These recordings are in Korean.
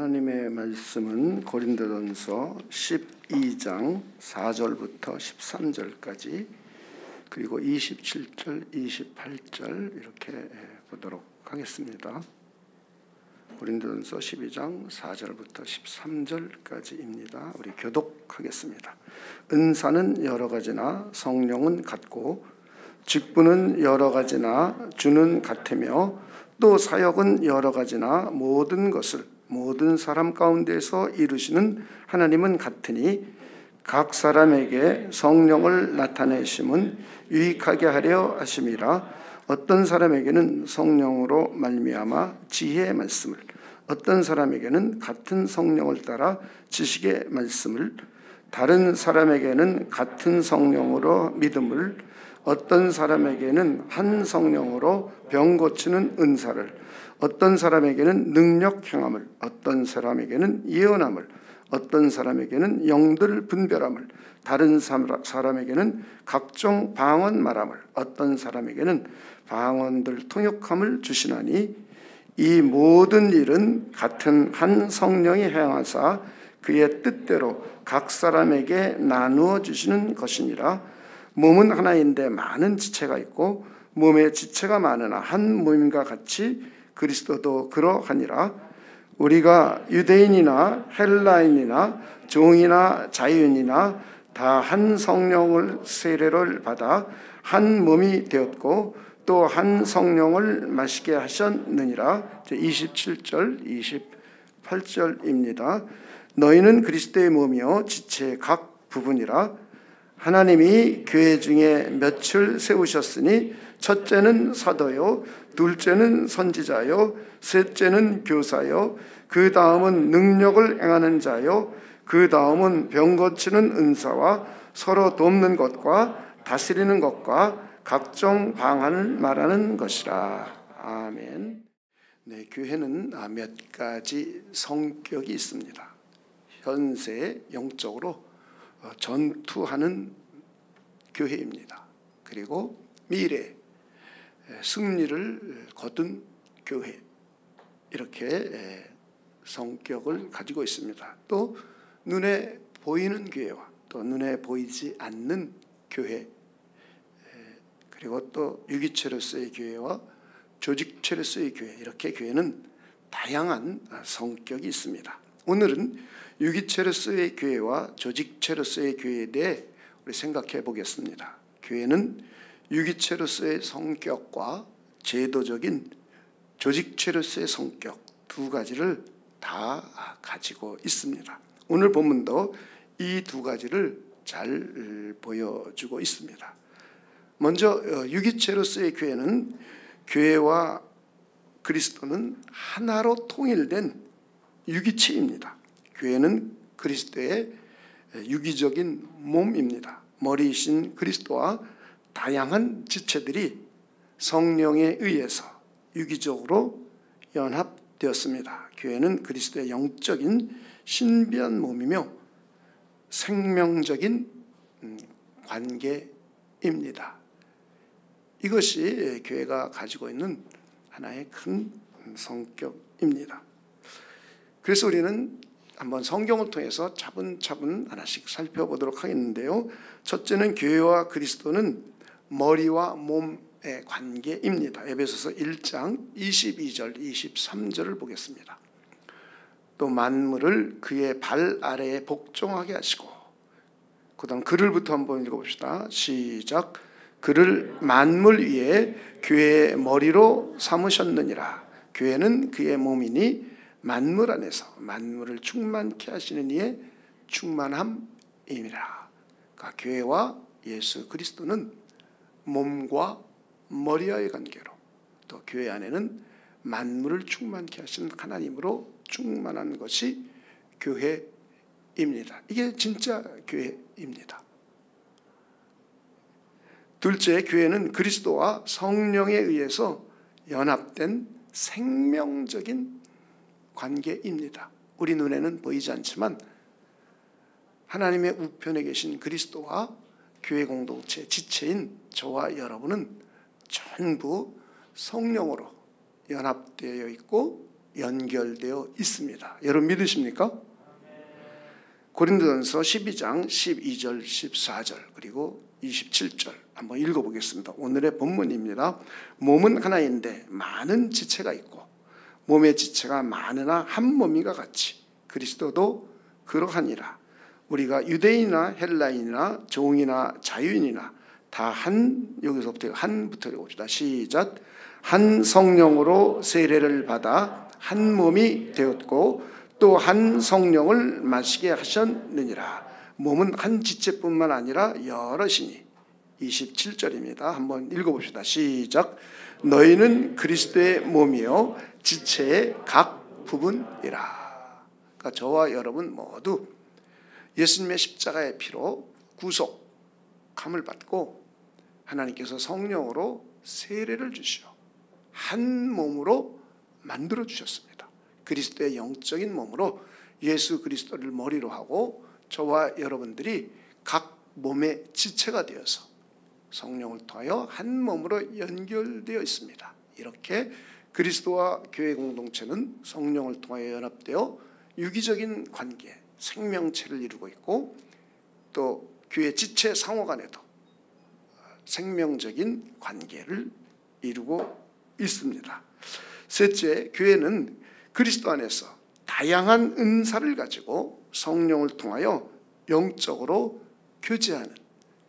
하나님의 말씀은 고린도전서 12장 4절부터 13절까지 그리고 27절, 28절 이렇게 보도록 하겠습니다. 고린도전서 12장 4절부터 13절까지입니다. 우리 교독하겠습니다. 은사는 여러 가지나 성령은 같고 직분은 여러 가지나 주는 같으며 또 사역은 여러 가지나 모든 것을 모든 사람 가운데서 이루시는 하나님은 같으니 각 사람에게 성령을 나타내심은 유익하게 하려 하심이라. 어떤 사람에게는 성령으로 말미암아 지혜의 말씀을, 어떤 사람에게는 같은 성령을 따라 지식의 말씀을, 다른 사람에게는 같은 성령으로 믿음을, 어떤 사람에게는 한 성령으로 병 고치는 은사를, 어떤 사람에게는 능력 행함을, 어떤 사람에게는 예언함을, 어떤 사람에게는 영들 분별함을, 다른 사람에게는 각종 방언 말함을, 어떤 사람에게는 방언들 통역함을 주시나니 이 모든 일은 같은 한 성령이 행하사 그의 뜻대로 각 사람에게 나누어 주시는 것이니라. 몸은 하나인데 많은 지체가 있고 몸에 지체가 많으나 한 몸과 같이 그리스도도 그러하니라. 우리가 유대인이나 헬라인이나 종이나 자유인이나 다 한 성령을 세례를 받아 한 몸이 되었고 또 한 성령을 마시게 하셨느니라. 27절 28절입니다. 너희는 그리스도의 몸이요 지체의 각 부분이라. 하나님이 교회 중에 몇을 세우셨으니 첫째는 사도요, 둘째는 선지자요, 셋째는 교사요, 그 다음은 능력을 행하는 자요, 그 다음은 병 고치는 은사와 서로 돕는 것과 다스리는 것과 각종 방언을 말하는 것이라. 아멘. 네, 교회는 몇 가지 성격이 있습니다. 현세 영적으로 전투하는 교회입니다. 그리고 미래 승리를 거둔 교회, 이렇게 성격을 가지고 있습니다. 또 눈에 보이는 교회와 또 눈에 보이지 않는 교회, 그리고 또 유기체로서의 교회와 조직체로서의 교회, 이렇게 교회는 다양한 성격이 있습니다. 오늘은 유기체로서의 교회와 조직체로서의 교회에 대해 우리 생각해 보겠습니다. 교회는 유기체로서의 성격과 제도적인 조직체로서의 성격 두 가지를 다 가지고 있습니다. 오늘 본문도 이 두 가지를 잘 보여주고 있습니다. 먼저 유기체로서의 교회는 교회와 그리스도는 하나로 통일된 유기체입니다. 교회는 그리스도의 유기적인 몸입니다. 머리이신 그리스도와 다양한 지체들이 성령에 의해서 유기적으로 연합되었습니다. 교회는 그리스도의 영적인 신비한 몸이며 생명적인 관계입니다. 이것이 교회가 가지고 있는 하나의 큰 성격입니다. 그래서 우리는 한번 성경을 통해서 차분차분 하나씩 살펴보도록 하겠는데요. 첫째는 교회와 그리스도는 머리와 몸의 관계입니다. 에베소서 1장 22절 23절을 보겠습니다. 또 만물을 그의 발 아래에 복종하게 하시고, 그 다음 그를부터 한번 읽어봅시다. 시작. 그를 만물 위에 교회의 머리로 삼으셨느니라. 교회는 그의 몸이니 만물 안에서 만물을 충만케 하시는 이의 충만함이니라. 그러니까 교회와 예수 그리스도는 몸과 머리와의 관계로, 또 교회 안에는 만물을 충만케 하시는 하나님으로 충만한 것이 교회입니다. 이게 진짜 교회입니다. 둘째, 교회는 그리스도와 성령에 의해서 연합된 생명적인 관계입니다. 우리 눈에는 보이지 않지만 하나님의 우편에 계신 그리스도와 교회 공동체 지체인 저와 여러분은 전부 성령으로 연합되어 있고 연결되어 있습니다. 여러분 믿으십니까? 고린도전서 12장 12절 14절 그리고 27절 한번 읽어보겠습니다. 오늘의 본문입니다. 몸은 하나인데 많은 지체가 있고 몸의 지체가 많으나 한 몸이가 같이 그리스도도 그러하니라. 우리가 유대인이나 헬라인이나 종이나 자유인이나 다 여기서부터 한부터 읽어봅시다. 시작. 한 성령으로 세례를 받아 한 몸이 되었고 또 한 성령을 마시게 하셨느니라. 몸은 한 지체뿐만 아니라 여럿이니. 27절입니다. 한번 읽어봅시다. 시작. 너희는 그리스도의 몸이요 지체의 각 부분이라. 그러니까 저와 여러분 모두 예수님의 십자가의 피로 구속함을 받고 하나님께서 성령으로 세례를 주시어 한 몸으로 만들어 주셨습니다. 그리스도의 영적인 몸으로 예수 그리스도를 머리로 하고 저와 여러분들이 각 몸의 지체가 되어서 성령을 통하여 한 몸으로 연결되어 있습니다. 이렇게 그리스도와 교회 공동체는 성령을 통하여 연합되어 유기적인 관계, 생명체를 이루고 있고 또 교회 지체 상호 간에도 생명적인 관계를 이루고 있습니다. 셋째, 교회는 그리스도 안에서 다양한 은사를 가지고 성령을 통하여 영적으로 교제하는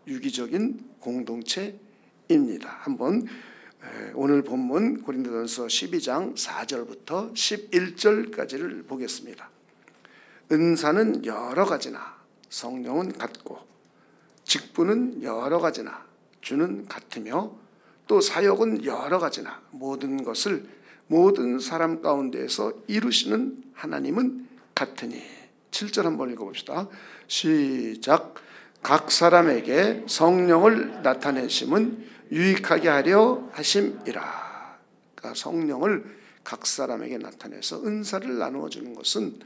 유기적인 공동체입니다. 한번 오늘 본문 고린도전서 12장 4절부터 11절까지를 보겠습니다. 은사는 여러 가지나 성령은 같고 직분은 여러 가지나 주는 같으며 또 사역은 여러 가지나 모든 것을 모든 사람 가운데에서 이루시는 하나님은 같으니. 7절 한번 읽어봅시다. 시작. 각 사람에게 성령을 나타내심은 유익하게 하려 하심이라. 그러니까 성령을 각 사람에게 나타내서 은사를 나누어 주는 것은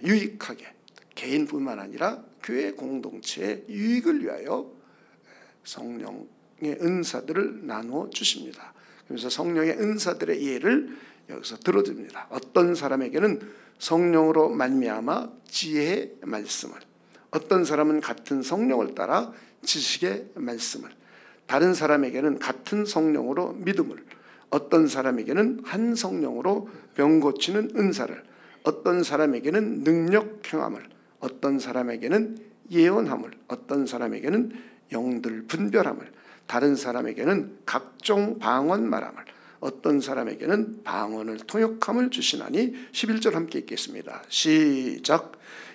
유익하게 개인뿐만 아니라 교회 공동체의 유익을 위하여 성령의 은사들을 나누어 주십니다. 그래서 성령의 은사들의 예를 여기서 들어줍니다. 어떤 사람에게는 성령으로 말미암아 지혜의 말씀을, 어떤 사람은 같은 성령을 따라 지식의 말씀을, 다른 사람에게는 같은 성령으로 믿음을, 어떤 사람에게는 한 성령으로 병 고치는 은사를, 어떤 사람에게는 능력 행함을, 어떤 사람에게는 예언함을, 어떤 사람에게는 영들 분별함을, 다른 사람에게는 각종 방언 말함을, 어떤 사람에게는 방언을 통역함을 주시나니. 11절 함께 읽겠습니다. 시작.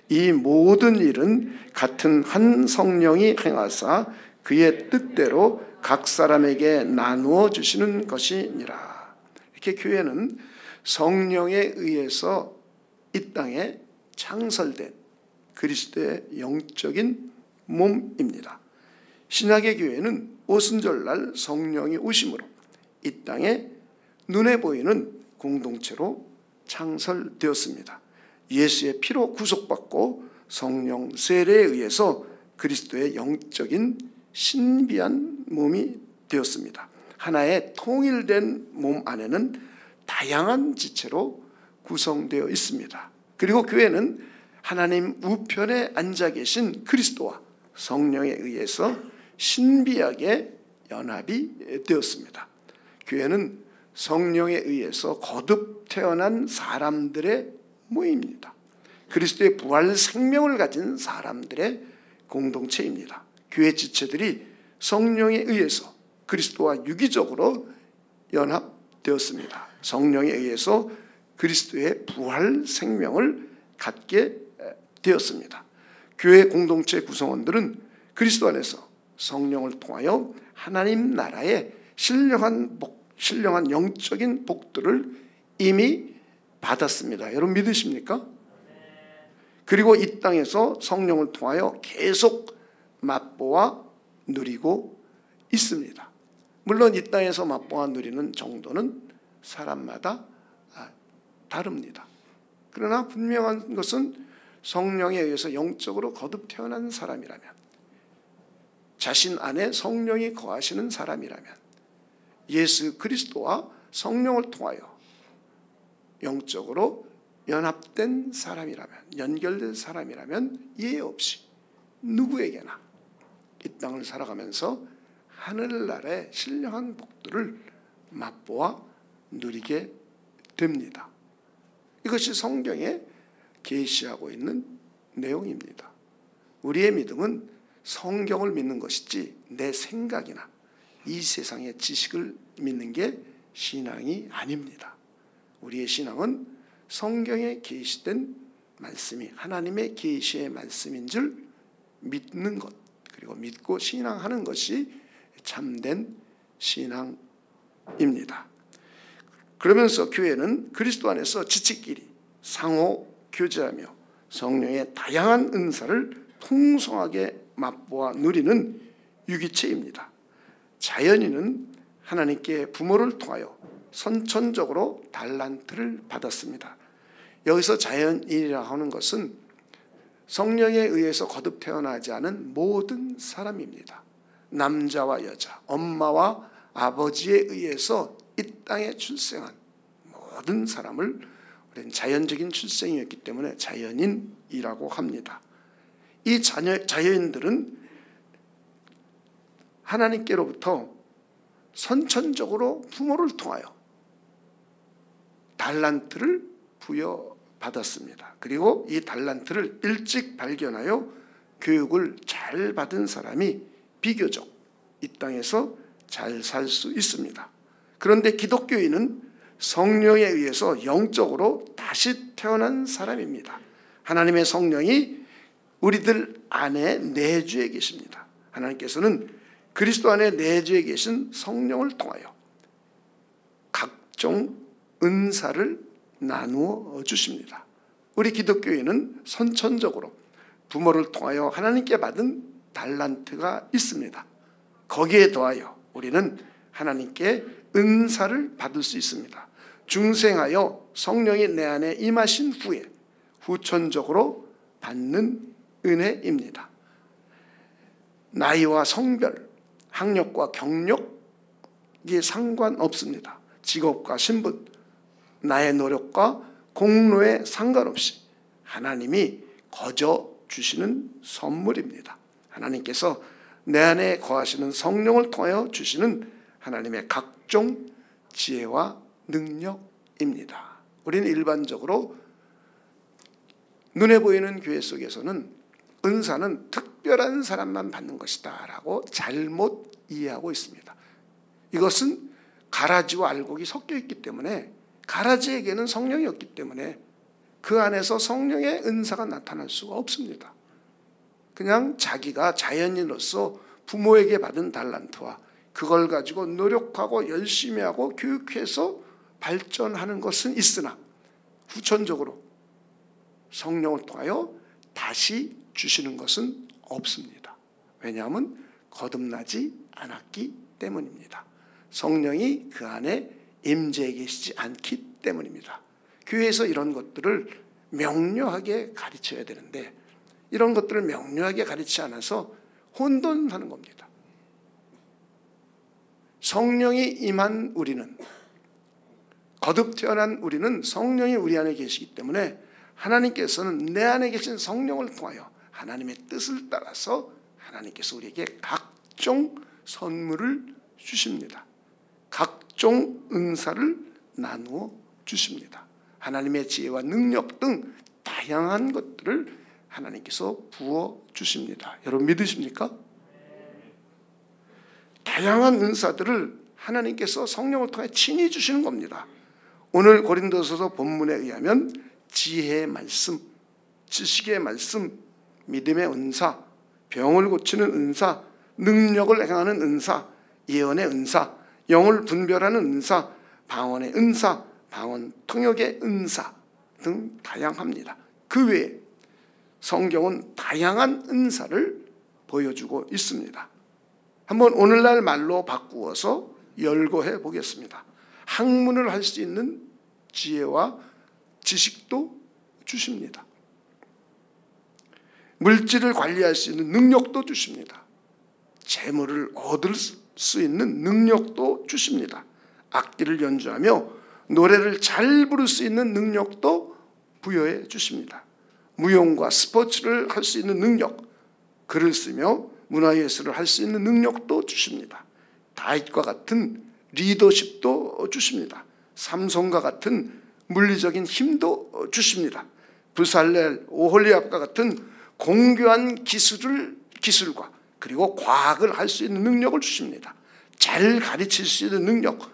이 모든 일은 같은 한 성령이 행하사 그의 뜻대로 각 사람에게 나누어 주시는 것이니라. 이렇게 교회는 성령에 의해서 이 땅에 창설된 그리스도의 영적인 몸입니다. 신약의 교회는 오순절날 성령이 오심으로 이 땅에 눈에 보이는 공동체로 창설되었습니다. 예수의 피로 구속받고 성령 세례에 의해서 그리스도의 영적인 신비한 몸이 되었습니다. 하나의 통일된 몸 안에는 다양한 지체로 구성되어 있습니다. 그리고 교회는 하나님 우편에 앉아 계신 그리스도와 성령에 의해서 신비하게 연합이 되었습니다. 교회는 성령에 의해서 거듭 태어난 사람들의 모임입니다. 그리스도의 부활 생명을 가진 사람들의 공동체입니다. 교회 지체들이 성령에 의해서 그리스도와 유기적으로 연합되었습니다. 성령에 의해서 그리스도의 부활 생명을 갖게 되었습니다. 교회 공동체 구성원들은 그리스도 안에서 성령을 통하여 하나님 나라의 신령한 영적인 복들을 이미 받았습니다. 여러분 믿으십니까? 그리고 이 땅에서 성령을 통하여 계속 맛보아 누리고 있습니다. 물론 이 땅에서 맛보아 누리는 정도는 사람마다 다릅니다. 그러나 분명한 것은 성령에 의해서 영적으로 거듭 태어난 사람이라면, 자신 안에 성령이 거하시는 사람이라면 예수 그리스도와 성령을 통하여 영적으로 연합된 사람이라면, 연결된 사람이라면 예외 없이 누구에게나 이 땅을 살아가면서 하늘나라의 신령한 복들을 맛보아 누리게 됩니다. 이것이 성경에 계시하고 있는 내용입니다. 우리의 믿음은 성경을 믿는 것이지 내 생각이나 이 세상의 지식을 믿는 게 신앙이 아닙니다. 우리의 신앙은 성경에 계시된 말씀이 하나님의 계시의 말씀인 줄 믿는 것, 그리고 믿고 신앙하는 것이 참된 신앙입니다. 그러면서 교회는 그리스도 안에서 지체끼리 상호 교제하며 성령의 다양한 은사를 풍성하게 맛보아 누리는 유기체입니다. 자연인은 하나님께 부모를 통하여 선천적으로 달란트를 받았습니다. 여기서 자연인이라 하는 것은 성령에 의해서 거듭 태어나지 않은 모든 사람입니다. 남자와 여자, 엄마와 아버지에 의해서 이 땅에 출생한 모든 사람을 우리는 자연적인 출생이었기 때문에 자연인이라고 합니다. 이 자연인들은 하나님께로부터 선천적으로 부모를 통하여 달란트를 부여받았습니다. 그리고 이 달란트를 일찍 발견하여 교육을 잘 받은 사람이 비교적 이 땅에서 잘 살 수 있습니다. 그런데 기독교인은 성령에 의해서 영적으로 다시 태어난 사람입니다. 하나님의 성령이 우리들 안에 내주에 계십니다. 하나님께서는 그리스도 안에 내주에 계신 성령을 통하여 각종 은사를 나누어 주십니다. 우리 기독교인은 선천적으로 부모를 통하여 하나님께 받은 달란트가 있습니다. 거기에 더하여 우리는 하나님께 은사를 받을 수 있습니다. 중생하여 성령이 내 안에 임하신 후에 후천적으로 받는 은혜입니다. 나이와 성별, 학력과 경력에 상관없습니다. 직업과 신분, 나의 노력과 공로에 상관없이 하나님이 거저 주시는 선물입니다. 하나님께서 내 안에 거하시는 성령을 통하여 주시는 하나님의 각종 지혜와 능력입니다. 우리는 일반적으로 눈에 보이는 교회 속에서는 은사는 특별한 사람만 받는 것이다 라고 잘못 이해하고 있습니다. 이것은 가라지와 알곡이 섞여 있기 때문에, 가라지에게는 성령이 없기 때문에 그 안에서 성령의 은사가 나타날 수가 없습니다. 그냥 자기가 자연인으로서 부모에게 받은 달란트와 그걸 가지고 노력하고 열심히 하고 교육해서 발전하는 것은 있으나 후천적으로 성령을 통하여 다시 주시는 것은 없습니다. 왜냐하면 거듭나지 않았기 때문입니다. 성령이 그 안에 임재해 계시지 않기 때문입니다. 교회에서 이런 것들을 명료하게 가르쳐야 되는데 이런 것들을 명료하게 가르치지 않아서 혼돈하는 겁니다. 성령이 임한 우리는, 거듭 태어난 우리는 성령이 우리 안에 계시기 때문에 하나님께서는 내 안에 계신 성령을 통하여 하나님의 뜻을 따라서 하나님께서 우리에게 각종 선물을 주십니다. 각종 은사를 나누어 주십니다. 하나님의 지혜와 능력 등 다양한 것들을 하나님께서 부어 주십니다. 여러분 믿으십니까? 다양한 은사들을 하나님께서 성령을 통해 친히 주시는 겁니다. 오늘 고린도서서 본문에 의하면 지혜의 말씀, 지식의 말씀, 믿음의 은사, 병을 고치는 은사, 능력을 행하는 은사, 예언의 은사, 영을 분별하는 은사, 방언의 은사, 방언 통역의 은사 등 다양합니다. 그 외에 성경은 다양한 은사를 보여주고 있습니다. 한번 오늘날 말로 바꾸어서 열거해 보겠습니다. 학문을 할 수 있는 지혜와 지식도 주십니다. 물질을 관리할 수 있는 능력도 주십니다. 재물을 얻을 수 있는 능력도 주십니다. 악기를 연주하며 노래를 잘 부를 수 있는 능력도 부여해 주십니다. 무용과 스포츠를 할 수 있는 능력, 글을 쓰며 문화예술을 할 수 있는 능력도 주십니다. 다윗과 같은 리더십도 주십니다. 삼손과 같은 물리적인 힘도 주십니다. 부살렐, 오홀리압과 같은 공교한 기술과 그리고 과학을 할 수 있는 능력을 주십니다. 잘 가르칠 수 있는 능력,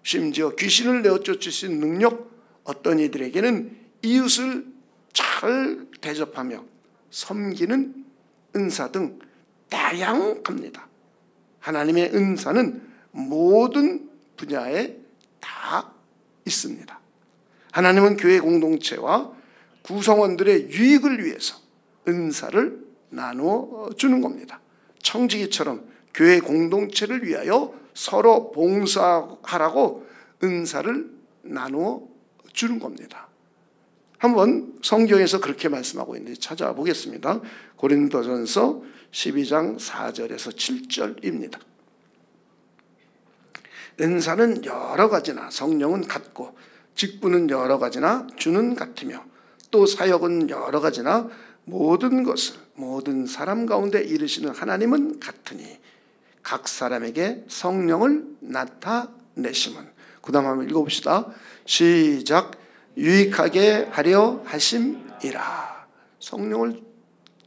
심지어 귀신을 내어쫓을 수 있는 능력, 어떤 이들에게는 이웃을 잘 대접하며 섬기는 은사 등 다양합니다. 하나님의 은사는 모든 분야에 다 있습니다. 하나님은 교회 공동체와 구성원들의 유익을 위해서 은사를 나누어 주는 겁니다. 청지기처럼 교회 공동체를 위하여 서로 봉사하라고 은사를 나누어 주는 겁니다. 한번 성경에서 그렇게 말씀하고 있는지 찾아와 보겠습니다. 고린도전서 12장 4절에서 7절입니다. 은사는 여러 가지나 성령은 같고 직분은 여러 가지나 주는 같으며 또 사역은 여러 가지나 모든 것을 모든 사람 가운데 이루시는 하나님은 같으니 각 사람에게 성령을 나타내심은, 그 다음 한번 읽어봅시다. 시작. 유익하게 하려 하심이라. 성령을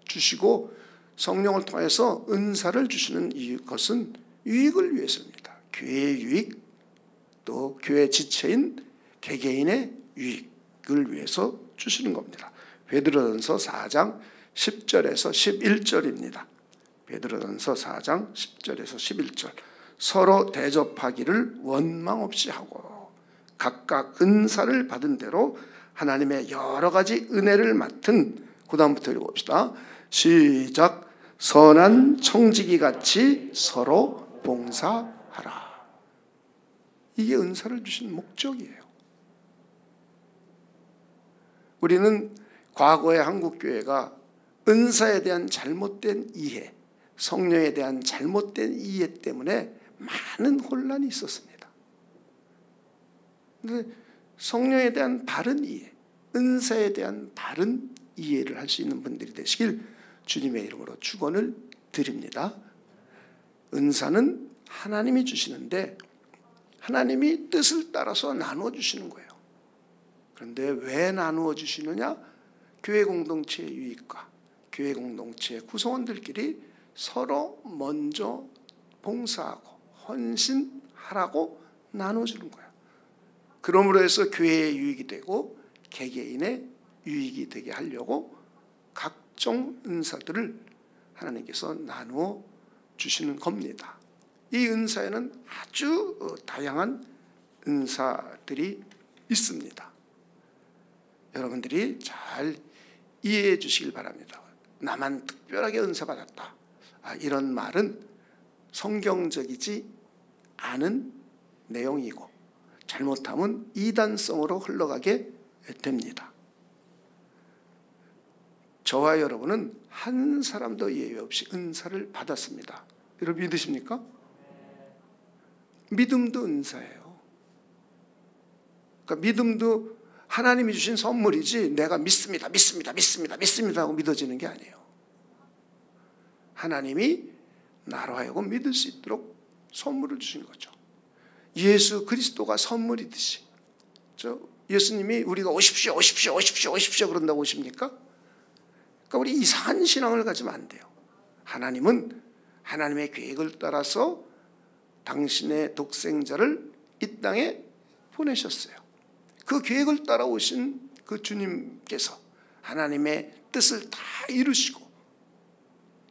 주시고 성령을 통해서 은사를 주시는 이것은 유익을 위해서입니다. 교회의 유익, 또 교회 지체인 개개인의 유익을 위해서 주시는 겁니다. 베드로전서 4장 10절에서 11절입니다. 베드로전서 4장 10절에서 11절. 서로 대접하기를 원망 없이 하고 각각 은사를 받은 대로 하나님의 여러 가지 은혜를 맡은, 그 다음부터 읽어봅시다. 시작. 선한 청지기 같이 서로 봉사하라. 이게 은사를 주신 목적이에요. 우리는 과거의 한국교회가 은사에 대한 잘못된 이해, 성령에 대한 잘못된 이해 때문에 많은 혼란이 있었습니다. 그런데 성령에 대한 바른 이해, 은사에 대한 바른 이해를 할 수 있는 분들이 되시길 주님의 이름으로 축원을 드립니다. 은사는 하나님이 주시는데 하나님이 뜻을 따라서 나누어 주시는 거예요. 그런데 왜 나누어 주시느냐? 교회 공동체의 유익과 교회 공동체의 구성원들끼리 서로 먼저 봉사하고 헌신하라고 나눠주는 거예요. 그러므로 해서 교회의 유익이 되고 개개인의 유익이 되게 하려고 각종 은사들을 하나님께서 나누어 주시는 겁니다. 이 은사에는 아주 다양한 은사들이 있습니다. 여러분들이 잘 이해해 주시길 바랍니다. 나만 특별하게 은사 받았다, 이런 말은 성경적이지 않은 내용이고 잘못하면 이단성으로 흘러가게 됩니다. 저와 여러분은 한 사람도 예외 없이 은사를 받았습니다. 여러분 믿으십니까? 믿음도 은사예요. 그러니까 믿음도 하나님이 주신 선물이지 내가 믿습니다 하고 믿어지는 게 아니에요. 하나님이 나로 하여금 믿을 수 있도록 선물을 주신 거죠. 예수 그리스도가 선물이듯이. 예수님이 우리가 오십시오 그런다고 오십니까? 그러니까 우리 이상한 신앙을 가지면 안 돼요. 하나님은 하나님의 계획을 따라서 당신의 독생자를 이 땅에 보내셨어요. 그 계획을 따라오신 그 주님께서 하나님의 뜻을 다 이루시고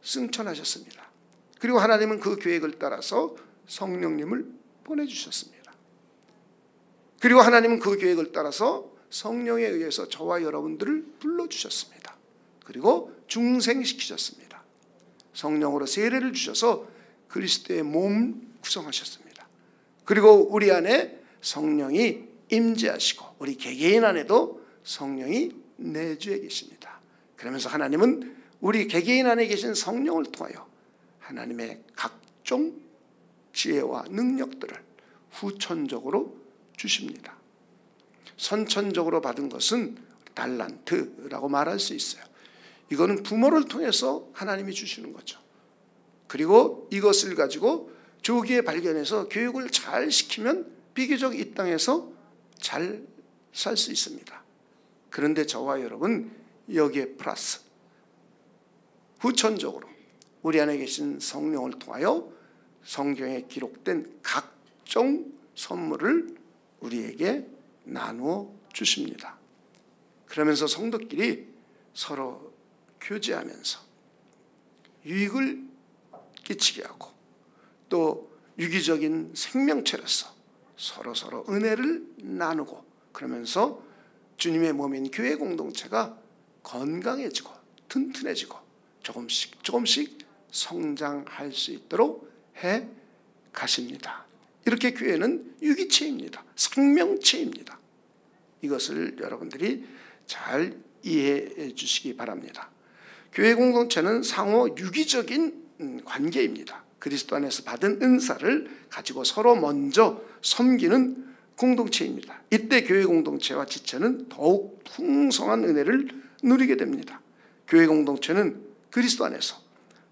승천하셨습니다. 그리고 하나님은 그 계획을 따라서 성령님을 보내주셨습니다. 그리고 하나님은 그 계획을 따라서 성령에 의해서 저와 여러분들을 불러주셨습니다. 그리고 중생시키셨습니다. 성령으로 세례를 주셔서 그리스도의 몸 구성하셨습니다. 그리고 우리 안에 성령이 임재하시고 우리 개개인 안에도 성령이 내주해 계십니다. 그러면서 하나님은 우리 개개인 안에 계신 성령을 통하여 하나님의 각종 지혜와 능력들을 후천적으로 주십니다. 선천적으로 받은 것은 달란트라고 말할 수 있어요. 이거는 부모를 통해서 하나님이 주시는 거죠. 그리고 이것을 가지고 조기에 발견해서 교육을 잘 시키면 비교적 이 땅에서 잘 살 수 있습니다. 그런데 저와 여러분 여기에 플러스 후천적으로 우리 안에 계신 성령을 통하여 성경에 기록된 각종 선물을 우리에게 나누어 주십니다. 그러면서 성도끼리 서로 교제하면서 유익을 끼치게 하고 또 유기적인 생명체로서 서로 은혜를 나누고 그러면서 주님의 몸인 교회 공동체가 건강해지고 튼튼해지고 조금씩 성장할 수 있도록 해 가십니다. 이렇게 교회는 유기체입니다. 생명체입니다. 이것을 여러분들이 잘 이해해 주시기 바랍니다. 교회 공동체는 상호 유기적인 관계입니다. 그리스도 안에서 받은 은사를 가지고 서로 먼저 섬기는 공동체입니다. 이때 교회 공동체와 지체는 더욱 풍성한 은혜를 누리게 됩니다. 교회 공동체는 그리스도 안에서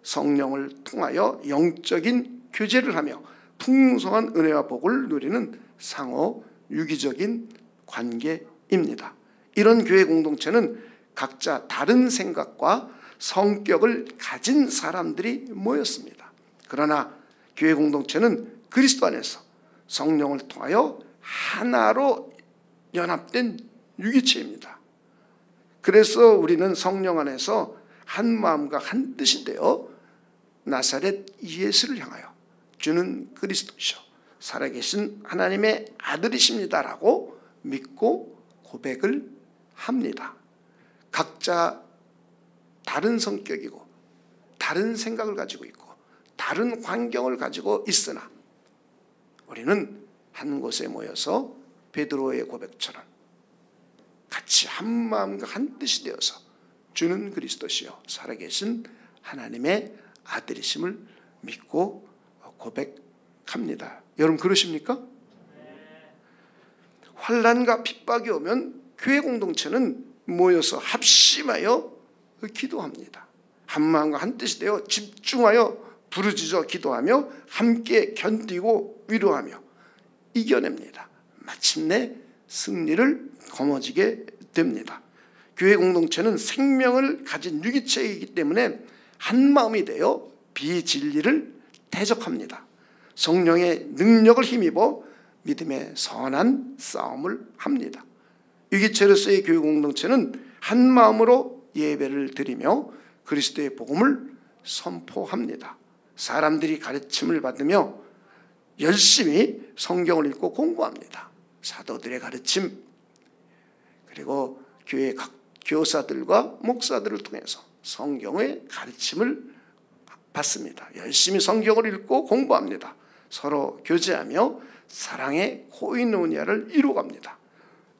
성령을 통하여 영적인 교제를 하며 풍성한 은혜와 복을 누리는 상호 유기적인 관계입니다. 이런 교회 공동체는 각자 다른 생각과 성격을 가진 사람들이 모였습니다. 그러나 교회 공동체는 그리스도 안에서 성령을 통하여 하나로 연합된 유기체입니다. 그래서 우리는 성령 안에서 한 마음과 한 뜻이 되어 나사렛 예수를 향하여 주는 그리스도시오 살아계신 하나님의 아들이십니다라고 믿고 고백을 합니다. 각자 다른 성격이고 다른 생각을 가지고 있고 다른 환경을 가지고 있으나 우리는 한 곳에 모여서 베드로의 고백처럼 같이 한 마음과 한 뜻이 되어서 주는 그리스도시요 살아계신 하나님의 아들이심을 믿고 고백합니다. 여러분 그러십니까? 환난과 핍박이 오면 교회 공동체는 모여서 합심하여 기도합니다. 한 마음과 한 뜻이 되어 집중하여 부르짖어 기도하며 함께 견디고 위로하며 이겨냅니다. 마침내 승리를 거머쥐게 됩니다. 교회 공동체는 생명을 가진 유기체이기 때문에 한 마음이 되어 비진리를 대적합니다. 성령의 능력을 힘입어 믿음의 선한 싸움을 합니다. 유기체로서의 교회 공동체는 한 마음으로 예배를 드리며 그리스도의 복음을 선포합니다. 사람들이 가르침을 받으며 열심히 성경을 읽고 공부합니다. 사도들의 가르침 그리고 교회 각 교사들과 목사들을 통해서 성경의 가르침을 받습니다. 열심히 성경을 읽고 공부합니다. 서로 교제하며 사랑의 코이노니아를 이루어갑니다.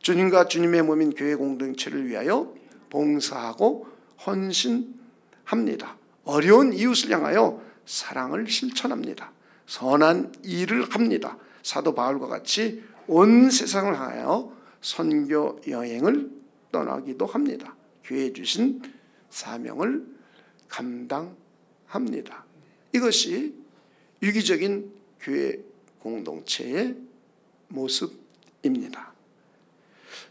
주님과 주님의 몸인 교회 공동체를 위하여 봉사하고 헌신합니다. 어려운 이웃을 향하여 사랑을 실천합니다. 선한 일을 합니다. 사도 바울과 같이 온 세상을 향하여 선교 여행을 떠나기도 합니다. 교회에 주신 사명을 감당합니다. 이것이 유기적인 교회 공동체의 모습입니다.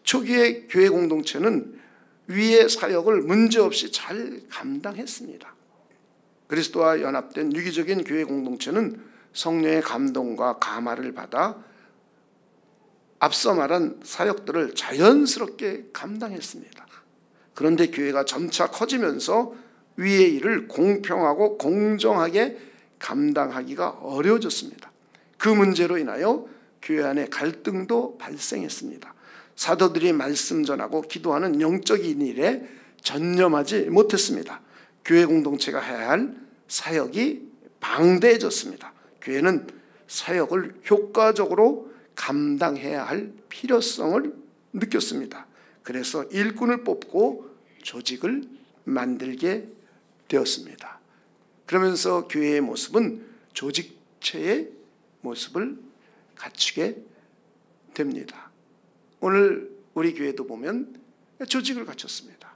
초기의 교회 공동체는 위의 사역을 문제없이 잘 감당했습니다. 그리스도와 연합된 유기적인 교회 공동체는 성령의 감동과 감화를 받아 앞서 말한 사역들을 자연스럽게 감당했습니다. 그런데 교회가 점차 커지면서 위의 일을 공평하고 공정하게 감당하기가 어려워졌습니다. 그 문제로 인하여 교회 안에 갈등도 발생했습니다. 사도들이 말씀 전하고 기도하는 영적인 일에 전념하지 못했습니다. 교회 공동체가 해야 할 사역이 방대해졌습니다. 교회는 사역을 효과적으로 감당해야 할 필요성을 느꼈습니다. 그래서 일꾼을 뽑고 조직을 만들게 되었습니다. 그러면서 교회의 모습은 조직체의 모습을 갖추게 됩니다. 오늘 우리 교회도 보면 조직을 갖췄습니다.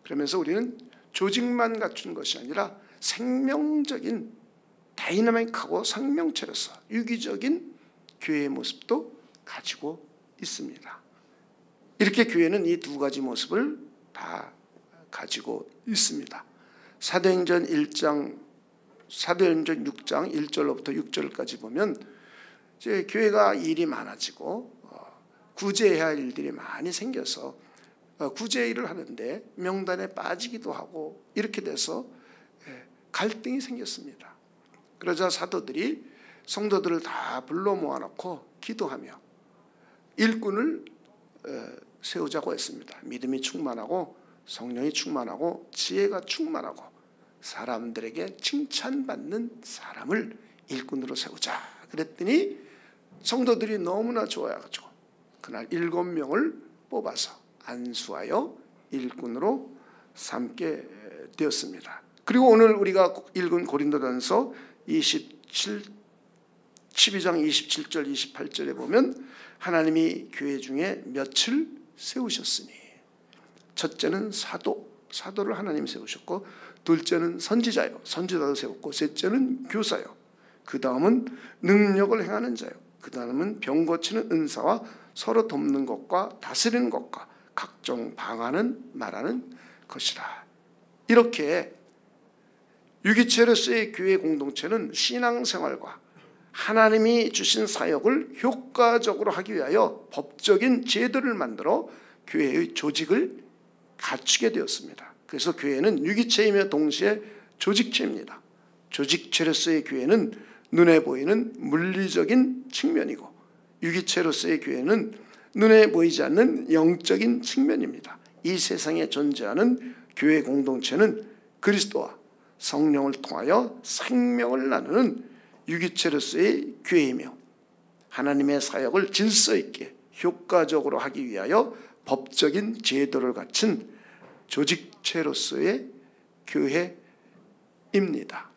그러면서 우리는 조직만 갖춘 것이 아니라 생명적인 다이나믹하고 생명체로서 유기적인 교회의 모습도 가지고 있습니다. 이렇게 교회는 이 두 가지 모습을 다 가지고 있습니다. 사도행전 6장 1절로부터 6절까지 보면 이제 교회가 일이 많아지고 구제해야 할 일들이 많이 생겨서 구제 일을 하는데 명단에 빠지기도 하고 이렇게 돼서 갈등이 생겼습니다. 그러자 사도들이 성도들을 다 불러 모아놓고 기도하며 일꾼을 세우자고 했습니다. 믿음이 충만하고 성령이 충만하고 지혜가 충만하고 사람들에게 칭찬받는 사람을 일꾼으로 세우자 그랬더니 성도들이 너무나 좋아해가지고 그날 7명을 뽑아서 안수하여 일꾼으로 삼게 되었습니다. 그리고 오늘 우리가 읽은 고린도전서 12장 27절 28절에 보면 하나님이 교회 중에 몇을 세우셨으니 첫째는 사도를 하나님 세우셨고 둘째는 선지자도 세웠고 셋째는 교사요 그 다음은 능력을 행하는 자요 그 다음은 병 고치는 은사와 서로 돕는 것과 다스리는 것과 각종 방언은 말하는 것이라. 이렇게 유기체로서의 교회 공동체는 신앙생활과 하나님이 주신 사역을 효과적으로 하기 위하여 법적인 제도를 만들어 교회의 조직을 갖추게 되었습니다. 그래서 교회는 유기체이며 동시에 조직체입니다. 조직체로서의 교회는 눈에 보이는 물리적인 측면이고 유기체로서의 교회는 눈에 보이지 않는 영적인 측면입니다. 이 세상에 존재하는 교회 공동체는 그리스도와 성령을 통하여 생명을 나누는 유기체로서의 교회이며 하나님의 사역을 질서 있게 효과적으로 하기 위하여 법적인 제도를 갖춘 조직체로서의 교회입니다.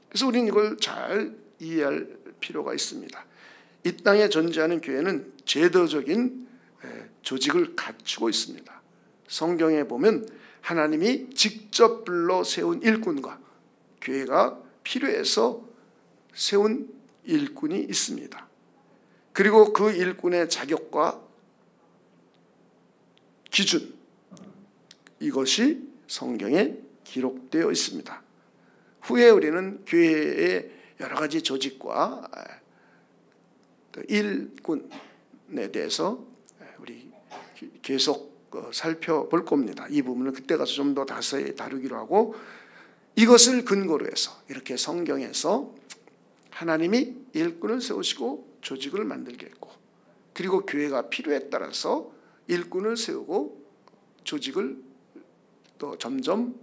그래서 우리는 이걸 잘 이해할 필요가 있습니다. 이 땅에 존재하는 교회는 제도적인 조직을 갖추고 있습니다. 성경에 보면 하나님이 직접 불러 세운 일꾼과 교회가 필요해서 세운 일꾼이 있습니다. 그리고 그 일꾼의 자격과 기준 이것이 성경에 기록되어 있습니다. 후에 우리는 교회의 여러 가지 조직과 일꾼에 대해서 우리 계속 살펴볼 겁니다. 이 부분을 그때 가서 좀 더 자세히 다루기로 하고 이것을 근거로 해서 이렇게 성경에서 하나님이 일꾼을 세우시고 조직을 만들게 했고 그리고 교회가 필요에 따라서 일꾼을 세우고 조직을 또 점점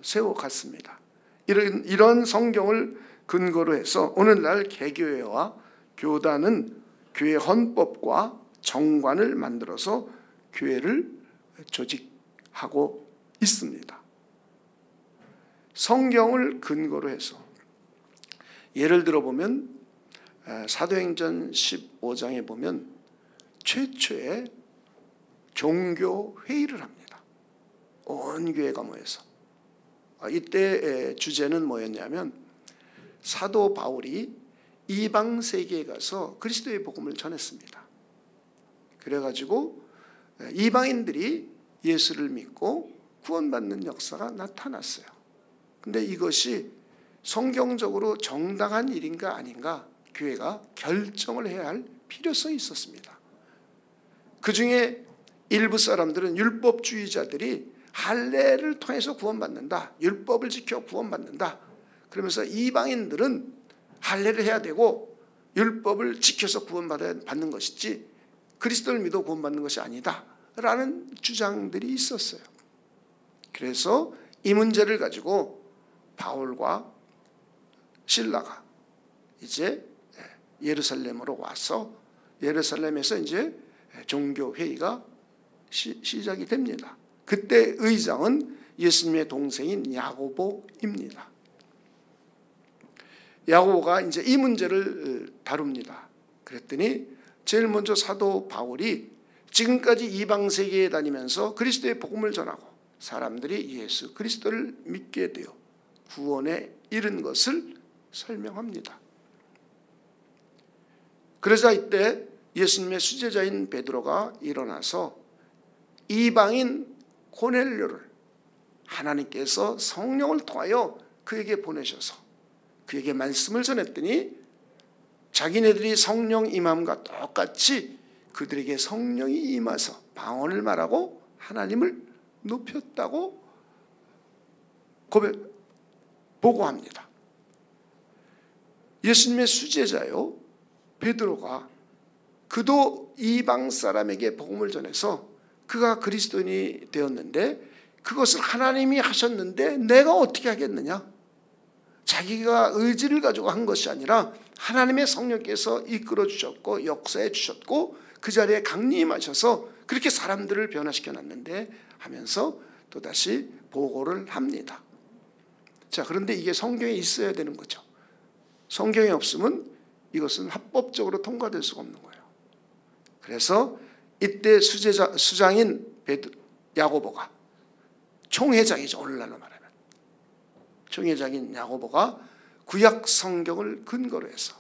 세워갔습니다. 이런 성경을 근거로 해서 오늘날 개교회와 교단은 교회 헌법과 정관을 만들어서 교회를 조직하고 있습니다. 성경을 근거로 해서 예를 들어 보면 사도행전 15장에 보면 최초의 종교 회의를 합니다. 온 교회가 모여서 이때 주제는 뭐였냐면 사도 바울이 이방 세계에 가서 그리스도의 복음을 전했습니다. 그래가지고 이방인들이 예수를 믿고 구원받는 역사가 나타났어요. 근데 이것이 성경적으로 정당한 일인가 아닌가 교회가 결정을 해야 할 필요성이 있었습니다. 그 중에 일부 사람들은 율법주의자들이 할례를 통해서 구원받는다. 율법을 지켜 구원받는다. 그러면서 이방인들은 할례를 해야 되고 율법을 지켜서 구원받는 것이지 그리스도를 믿어 구원받는 것이 아니다. 라는 주장들이 있었어요. 그래서 이 문제를 가지고 바울과 실라가 이제 예루살렘으로 와서 예루살렘에서 이제 종교회의가 시작이 됩니다. 그때 의장은 예수님의 동생인 야고보입니다. 야고보가 이제 이 문제를 다룹니다. 그랬더니 제일 먼저 사도 바울이 지금까지 이방 세계에 다니면서 그리스도의 복음을 전하고 사람들이 예수 그리스도를 믿게 되어 구원에 이른 것을 설명합니다. 그러자 이때 예수님의 수제자인 베드로가 일어나서 이방인 고넬료를 하나님께서 성령을 통하여 그에게 보내셔서 그에게 말씀을 전했더니 자기네들이 성령 임함과 똑같이 그들에게 성령이 임하서 방언을 말하고 하나님을 높였다고 보고합니다. 예수님의 수제자요 베드로가 그도 이방 사람에게 복음을 전해서 그가 그리스도인이 되었는데 그것을 하나님이 하셨는데 내가 어떻게 하겠느냐? 자기가 의지를 가지고 한 것이 아니라 하나님의 성령께서 이끌어 주셨고 역사해 주셨고 그 자리에 강림하셔서 그렇게 사람들을 변화시켜 놨는데 하면서 또다시 보고를 합니다. 자, 그런데 이게 성경에 있어야 되는 거죠. 성경에 없으면 이것은 합법적으로 통과될 수가 없는 거예요. 그래서 이때 수장인 야고보가 총회장이죠. 오늘날로 말하면 총회장인 야고보가 구약 성경을 근거로 해서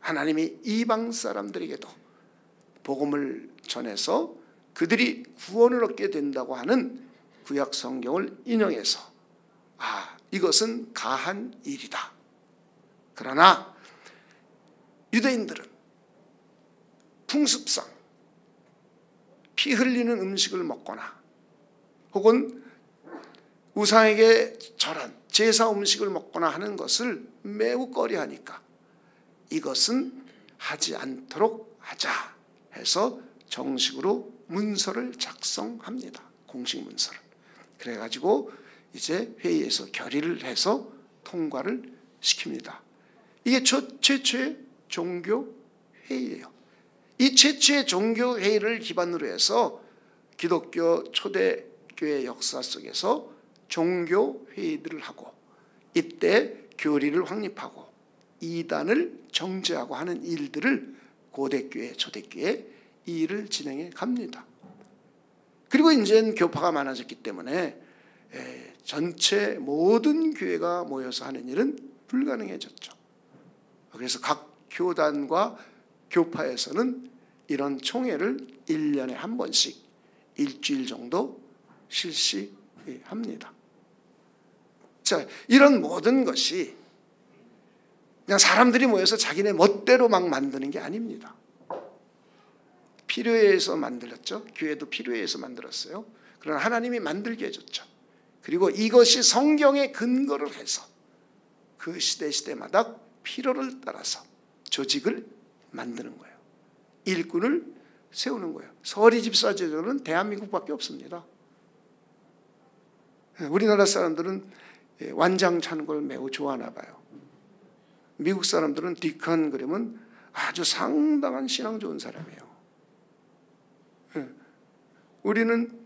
하나님이 이방 사람들에게도 복음을 전해서 그들이 구원을 얻게 된다고 하는 구약 성경을 인용해서 이것은 가한 일이다. 그러나 유대인들은 풍습상 피 흘리는 음식을 먹거나 혹은 우상에게 절한 제사 음식을 먹거나 하는 것을 매우 꺼려하니까 이것은 하지 않도록 하자 해서 정식으로 문서를 작성합니다. 공식 문서를. 그래가지고 이제 회의에서 결의를 해서 통과를 시킵니다. 이게 최초의 종교 회의예요. 이 최초의 종교 회의를 기반으로 해서 기독교 초대교회 역사 속에서 종교 회의들을 하고 이때 교리를 확립하고 이단을 정죄하고 하는 일들을 고대교회, 초대교회 이 일을 진행해 갑니다. 그리고 이제는 교파가 많아졌기 때문에 전체 모든 교회가 모여서 하는 일은 불가능해졌죠. 그래서 각 교단과 교파에서는 이런 총회를 1년에 한 번씩 일주일 정도 실시합니다. 자, 이런 모든 것이 그냥 사람들이 모여서 자기네 멋대로 막 만드는 게 아닙니다. 필요에 의해서 만들었죠. 교회도 필요에 의해서 만들었어요. 그러나 하나님이 만들게 해줬죠. 그리고 이것이 성경의 근거를 해서 그 시대마다 필요를 따라서 조직을 만드는 거예요. 일꾼을 세우는 거예요. 서리 집사 제도는 대한민국밖에 없습니다. 우리나라 사람들은 완장 차는 걸 매우 좋아하나 봐요. 미국 사람들은 디컨 그러면 아주 상당한 신앙 좋은 사람이에요. 우리는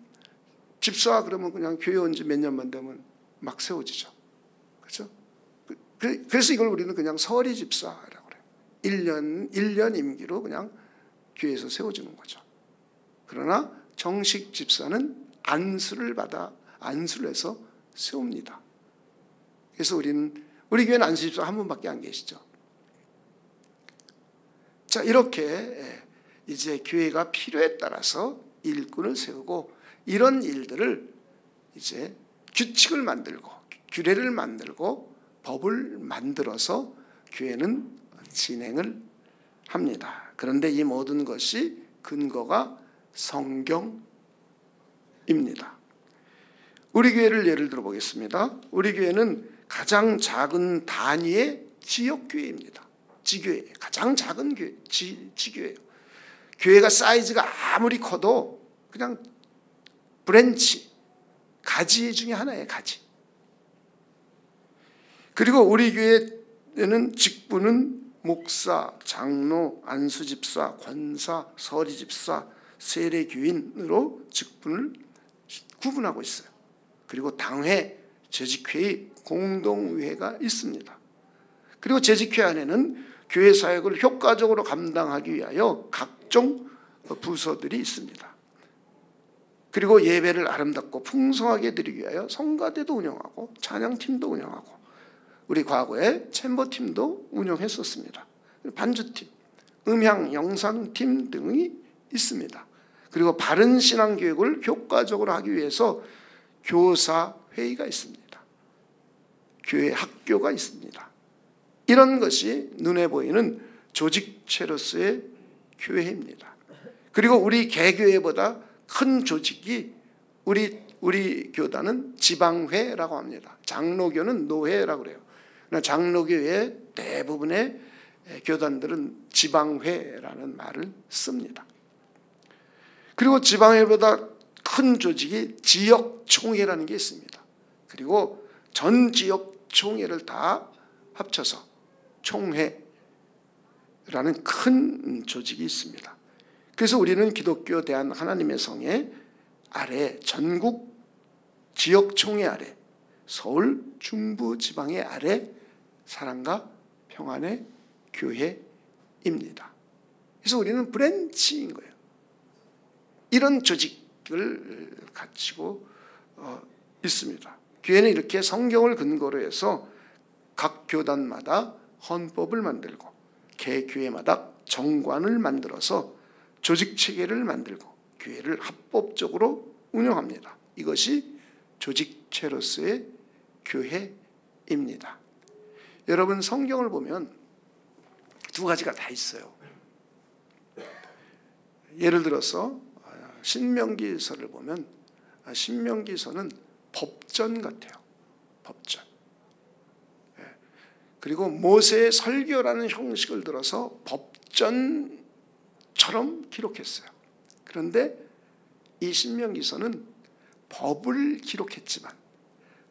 집사 그러면 그냥 교회 온 지 몇 년만 되면 막 세워지죠. 그렇죠? 그래서 이걸 우리는 그냥 서리 집사라고 그래요. 1년 임기로 그냥 교회에서 세워주는 거죠. 그러나 정식 집사는 안수를 받아 안수를 해서 세웁니다. 그래서 우리 교회는 안수 집사 한 분밖에 안 계시죠. 자, 이렇게 이제 교회가 필요에 따라서 일꾼을 세우고 이런 일들을 이제 규칙을 만들고 규례를 만들고 법을 만들어서 교회는 진행을 합니다. 그런데 이 모든 것이 근거가 성경입니다. 우리 교회를 예를 들어 보겠습니다. 우리 교회는 가장 작은 단위의 지역교회입니다. 지교회, 가장 작은 교회, 지교회예요. 교회가 사이즈가 아무리 커도 그냥 브랜치, 가지 중에 하나예요. 가지. 그리고 우리 교회에는 직분은 목사, 장로, 안수집사, 권사, 서리집사, 세례교인으로 직분을 구분하고 있어요. 그리고 당회, 재직회의, 공동회가 있습니다. 그리고 재직회 안에는 교회 사역을 효과적으로 감당하기 위하여 각종 부서들이 있습니다. 그리고 예배를 아름답고 풍성하게 드리기 위하여 성가대도 운영하고 찬양팀도 운영하고 우리 과거에 챔버팀도 운영했었습니다. 반주팀, 음향, 영상팀 등이 있습니다. 그리고 바른 신앙교육을 효과적으로 하기 위해서 교사회의가 있습니다. 교회 학교가 있습니다. 이런 것이 눈에 보이는 조직체로서의 교회입니다. 그리고 우리 개교회보다 큰 조직이 우리 교단은 지방회라고 합니다. 장로교는 노회라고 그래요. 그러나 장로교회의 대부분의 교단들은 지방회라는 말을 씁니다. 그리고 지방회보다 큰 조직이 지역총회라는 게 있습니다. 그리고 전 지역 총회를 다 합쳐서 총회라는 큰 조직이 있습니다. 그래서 우리는 기독교 대한 하나님의 성회 아래 전국 지역총회 아래 서울 중부 지방의 아래 사랑과 평안의 교회입니다. 그래서 우리는 브랜치인 거예요. 이런 조직을 가지고 있습니다. 교회는 이렇게 성경을 근거로 해서 각 교단마다 헌법을 만들고 개교회마다 정관을 만들어서 조직체계를 만들고 교회를 합법적으로 운영합니다. 이것이 조직체로서의 교회입니다. 여러분 성경을 보면 두 가지가 다 있어요. 예를 들어서 신명기서를 보면 신명기서는 법전 같아요. 법전. 그리고 모세의 설교라는 형식을 들어서 법전처럼 기록했어요. 그런데 이 신명기서는 법을 기록했지만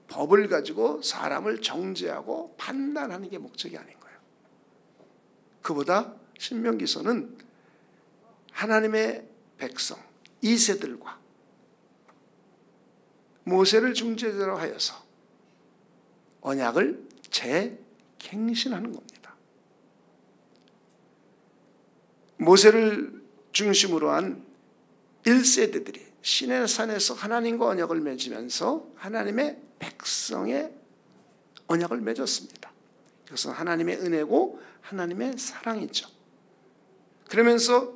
법을 가지고 사람을 정죄하고 판단하는 게 목적이 아닌 거예요. 그보다 신명기서는 하나님의 백성 이세들과 모세를 중재자로 하여서 언약을 재갱신하는 겁니다. 모세를 중심으로 한 1세대들이 시내산에서 하나님과 언약을 맺으면서 하나님의 백성의 언약을 맺었습니다. 이것은 하나님의 은혜고 하나님의 사랑이죠. 그러면서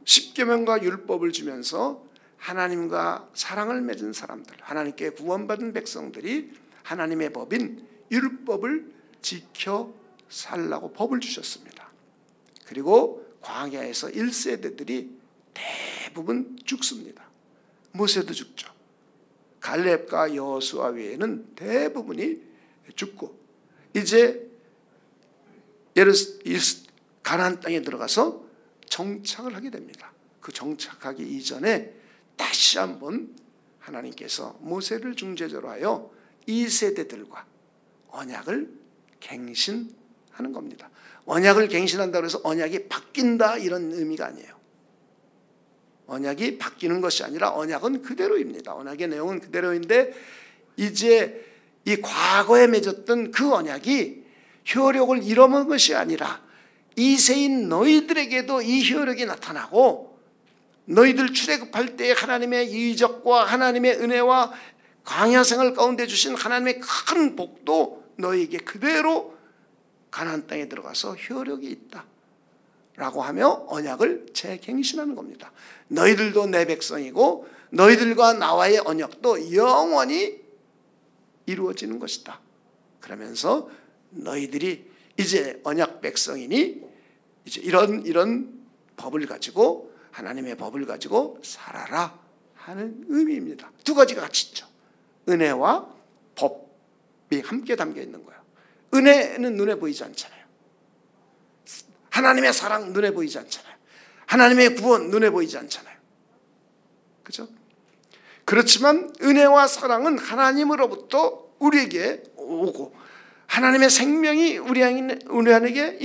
십계명과 율법을 주면서 하나님과 사랑을 맺은 사람들, 하나님께 구원받은 백성들이 하나님의 법인 율법을 지켜 살라고 법을 주셨습니다. 그리고 광야에서 1세대들이 대부분 죽습니다. 모세도 죽죠. 갈렙과 여호수아 외에는 대부분이 죽고 이제 가나안 땅에 들어가서 정착을 하게 됩니다. 그 정착하기 이전에 다시 한번 하나님께서 모세를 중재자로 하여 이 세대들과 언약을 갱신하는 겁니다. 언약을 갱신한다고 해서 언약이 바뀐다 이런 의미가 아니에요. 언약이 바뀌는 것이 아니라 언약은 그대로입니다. 언약의 내용은 그대로인데 이제 이 과거에 맺었던 그 언약이 효력을 잃어먹은 것이 아니라 이세인 너희들에게도 이 효력이 나타나고 너희들 출애굽할 때 하나님의 이적과 하나님의 은혜와 광야 생활 가운데 주신 하나님의 큰 복도 너희에게 그대로 가나안 땅에 들어가서 효력이 있다 라고 하며 언약을 재갱신하는 겁니다. 너희들도 내 백성이고 너희들과 나와의 언약도 영원히 이루어지는 것이다. 그러면서 너희들이 이제 언약 백성이니 이제 이런 법을 가지고 하나님의 법을 가지고 살아라 하는 의미입니다. 두 가지가 같이 있죠. 은혜와 법이 함께 담겨 있는 거예요. 은혜는 눈에 보이지 않잖아요. 하나님의 사랑 눈에 보이지 않잖아요. 하나님의 구원 눈에 보이지 않잖아요. 그렇죠? 그렇지만 은혜와 사랑은 하나님으로부터 우리에게 오고 하나님의 생명이 우리 안에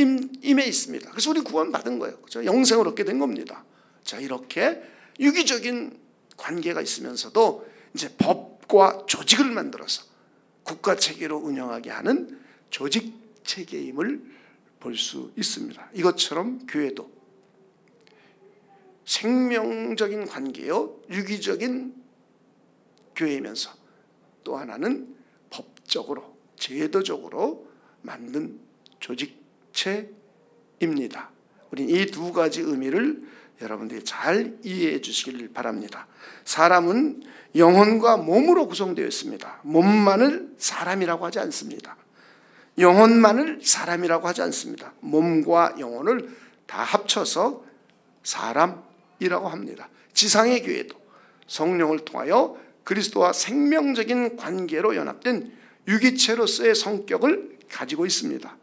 임해 있습니다. 그래서 우리 구원 받은 거예요. 그렇죠? 영생을 얻게 된 겁니다. 자, 이렇게 유기적인 관계가 있으면서도 이제 법과 조직을 만들어서 국가 체계로 운영하게 하는 조직 체계임을 볼 수 있습니다. 이것처럼 교회도 생명적인 관계요, 유기적인 교회이면서 또 하나는 법적으로, 제도적으로 만든 조직체입니다. 우리는 이 두 가지 의미를 여러분들이 잘 이해해 주시길 바랍니다. 사람은 영혼과 몸으로 구성되어 있습니다. 몸만을 사람이라고 하지 않습니다. 영혼만을 사람이라고 하지 않습니다. 몸과 영혼을 다 합쳐서 사람이라고 합니다. 지상의 교회도 성령을 통하여 그리스도와 생명적인 관계로 연합된 유기체로서의 성격을 가지고 있습니다.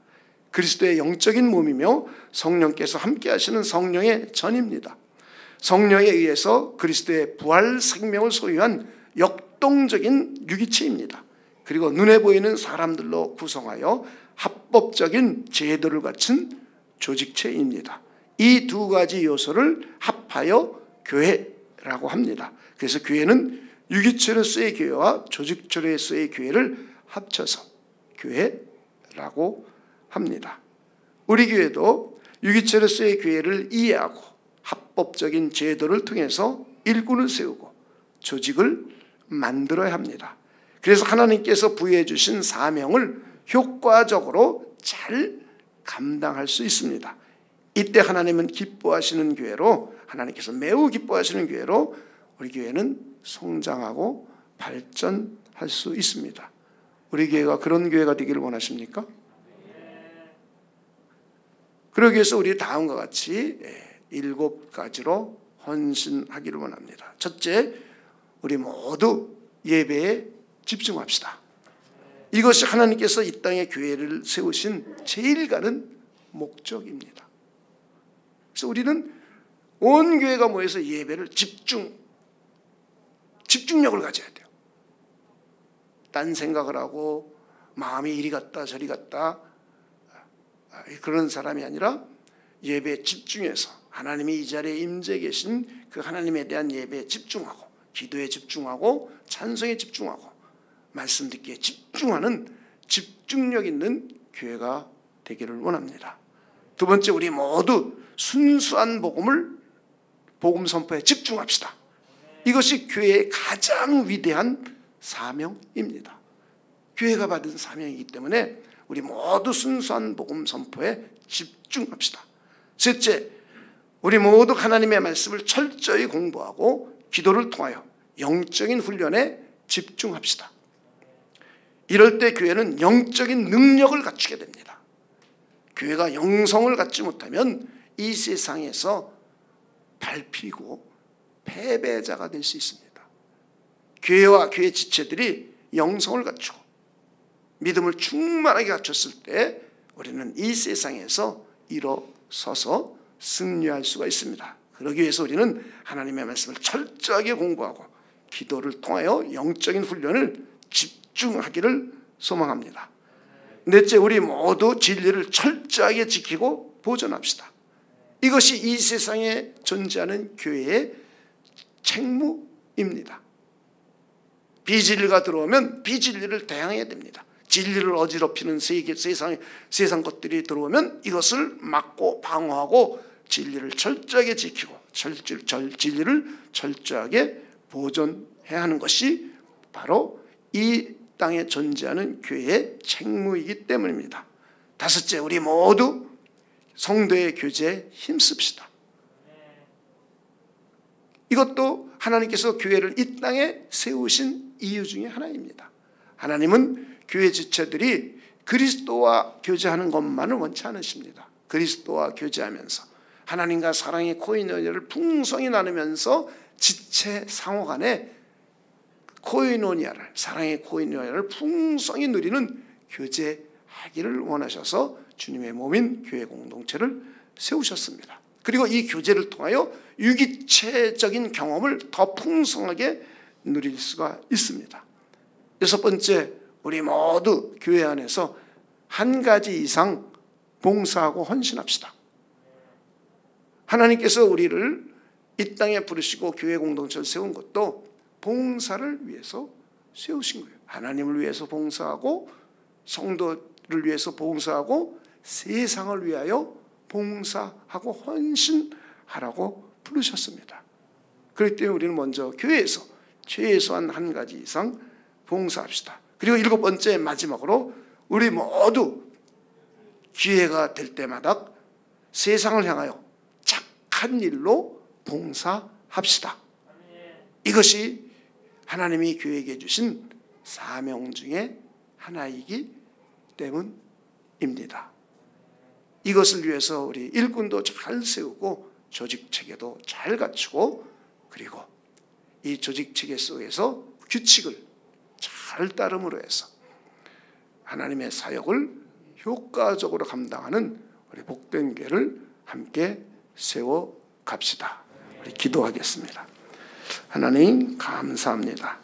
그리스도의 영적인 몸이며 성령께서 함께 하시는 성령의 전입니다. 성령에 의해서 그리스도의 부활 생명을 소유한 역동적인 유기체입니다. 그리고 눈에 보이는 사람들로 구성하여 합법적인 제도를 갖춘 조직체입니다. 이 두 가지 요소를 합하여 교회라고 합니다. 그래서 교회는 유기체로서의 교회와 조직체로서의 교회를 합쳐서 교회라고 합니다. 우리 교회도 유기체로서의 교회를 이해하고 합법적인 제도를 통해서 일꾼을 세우고 조직을 만들어야 합니다. 그래서 하나님께서 부여해 주신 사명을 효과적으로 잘 감당할 수 있습니다. 이때 하나님은 기뻐하시는 교회로, 하나님께서 매우 기뻐하시는 교회로 우리 교회는 성장하고 발전할 수 있습니다. 우리 교회가 그런 교회가 되기를 원하십니까? 그러기 위해서 우리 다음과 같이 7가지로 헌신하기를 원합니다. 첫째, 우리 모두 예배에 집중합시다. 이것이 하나님께서 이 땅에 교회를 세우신 제일 가는 목적입니다. 그래서 우리는 온 교회가 모여서 예배를 집중력을 가져야 돼요. 딴 생각을 하고 마음이 이리 갔다 저리 갔다 그런 사람이 아니라 예배에 집중해서 하나님이 이 자리에 임재 계신 그 하나님에 대한 예배에 집중하고 기도에 집중하고 찬송에 집중하고 말씀 듣기에 집중하는 집중력 있는 교회가 되기를 원합니다. 두 번째, 우리 모두 순수한 복음 선포에 집중합시다. 이것이 교회의 가장 위대한 사명입니다. 교회가 받은 사명이기 때문에 우리 모두 순수한 복음 선포에 집중합시다. 셋째, 우리 모두 하나님의 말씀을 철저히 공부하고 기도를 통하여 영적인 훈련에 집중합시다. 이럴 때 교회는 영적인 능력을 갖추게 됩니다. 교회가 영성을 갖지 못하면 이 세상에서 밟히고 패배자가 될 수 있습니다. 교회와 교회 지체들이 영성을 갖추고 믿음을 충만하게 갖췄을 때 우리는 이 세상에서 일어서서 승리할 수가 있습니다. 그러기 위해서 우리는 하나님의 말씀을 철저하게 공부하고 기도를 통하여 영적인 훈련을 집중하기를 소망합니다. 넷째, 우리 모두 진리를 철저하게 지키고 보존합시다. 이것이 이 세상에 존재하는 교회의 책무입니다. 비진리가 들어오면 비진리를 대항해야 됩니다. 진리를 어지럽히는 세상 것들이 들어오면 이것을 막고 방어하고 진리를 철저하게 지키고 진리를 철저하게 보존해야 하는 것이 바로 이 땅에 존재하는 교회의 책무이기 때문입니다. 다섯째, 우리 모두 성도의 교제에 힘씁시다. 이것도 하나님께서 교회를 이 땅에 세우신 이유 중에 하나입니다. 하나님은 교회 지체들이 그리스도와 교제하는 것만을 원치 않으십니다. 그리스도와 교제하면서 하나님과 사랑의 코이노니아를 풍성히 나누면서 지체 상호 간에 코이노니아를, 사랑의 코이노니아를 풍성히 누리는 교제하기를 원하셔서 주님의 몸인 교회 공동체를 세우셨습니다. 그리고 이 교제를 통하여 유기체적인 경험을 더 풍성하게 누릴 수가 있습니다. 여섯 번째, 우리 모두 교회 안에서 한 가지 이상 봉사하고 헌신합시다. 하나님께서 우리를 이 땅에 부르시고 교회 공동체를 세운 것도 봉사를 위해서 세우신 거예요. 하나님을 위해서 봉사하고 성도를 위해서 봉사하고 세상을 위하여 봉사하고 헌신하라고 부르셨습니다. 그렇기 때문에 우리는 먼저 교회에서 최소한 한 가지 이상 봉사합시다. 그리고 7번째 마지막으로 우리 모두 기회가 될 때마다 세상을 향하여 착한 일로 봉사합시다. 이것이 하나님이 교회에게 주신 사명 중에 하나이기 때문입니다. 이것을 위해서 우리 일꾼도 잘 세우고 조직체계도 잘 갖추고 그리고 이 조직체계 속에서 규칙을 잘 따름으로 해서 하나님의 사역을 효과적으로 감당하는 우리 복된 교회를 함께 세워 갑시다. 우리 기도하겠습니다. 하나님 감사합니다.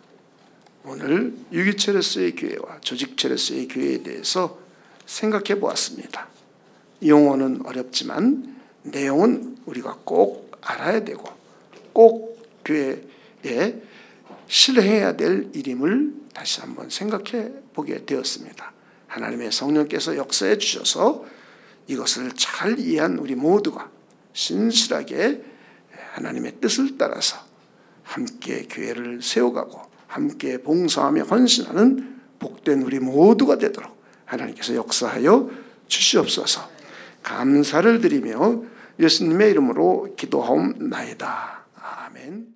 오늘 유기체레스의 교회와 조직체레스의 교회에 대해서 생각해 보았습니다. 용어는 어렵지만 내용은 우리가 꼭 알아야 되고 꼭 교회에 실행해야 될 일임을 다시 한번 생각해 보게 되었습니다. 하나님의 성령께서 역사해 주셔서 이것을 잘 이해한 우리 모두가 신실하게 하나님의 뜻을 따라서 함께 교회를 세워가고 함께 봉사하며 헌신하는 복된 우리 모두가 되도록 하나님께서 역사하여 주시옵소서. 감사를 드리며 예수님의 이름으로 기도하옵나이다. 아멘.